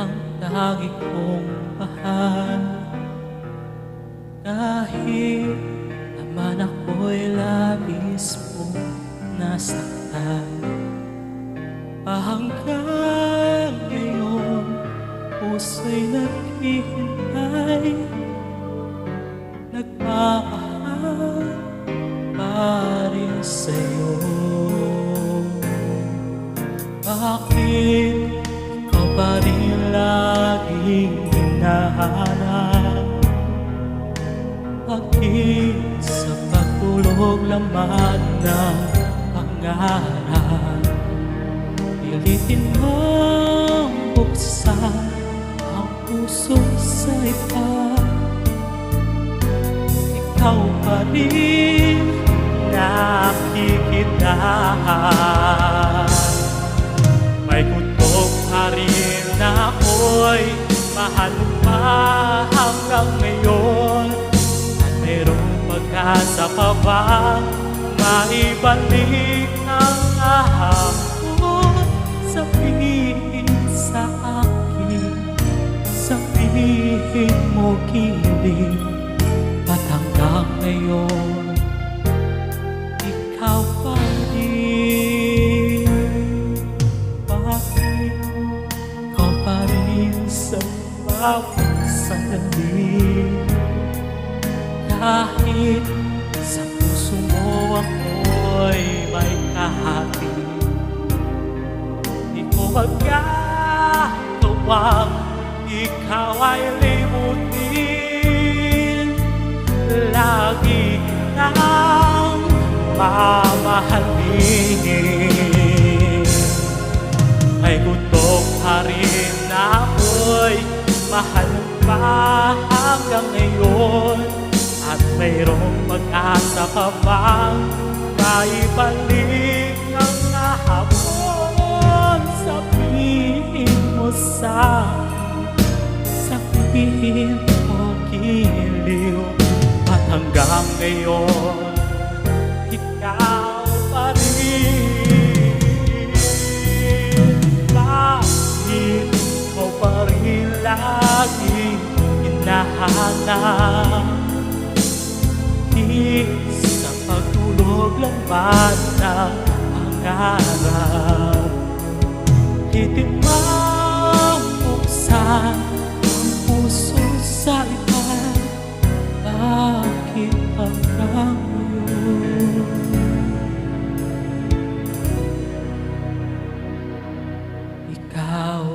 ang lagi kong mahal. Kahit naman ako'y labis mong nasaktan, hanggang ngayon puso'y naghihintay, nagmamahal pa rin sa'yo. Bakit ikaw pa rin laging hinahanap? Bakit sa pagtulog laman ng pangarap pilitin mong buksan ang puso sa iba? Ikaw pa rin nakikita, may kutob pa rin na ako'y mahal pa hanggang ngayon. At mayroong pag-asa pa bang maibalik ang ahapon? Sabihin sa akin, sabihin mo kilig, ba't hanggang ngayon ikaw pa rin? Bakit ikaw pa rin sa bawat sandali? Kahit sa puso mo ako'y may kahati, di ko magagawang ikaw ay limutin. Lagi kitang mamahalin. May gutok pa rin na ako'y mahal pa hanggang ngayon. At mayroong pag-asa pa bang maibalik ang kahapon? Sabihin mo sa sabihin mo giliw, at hanggang ngayon ikaw pa rin. Bakit mo pa rin laging hinahanap? Di sa pagtulog laman ng pangarap pilitin mong buksan ang puso sa iba. Bakit hanggang ngayon ikaw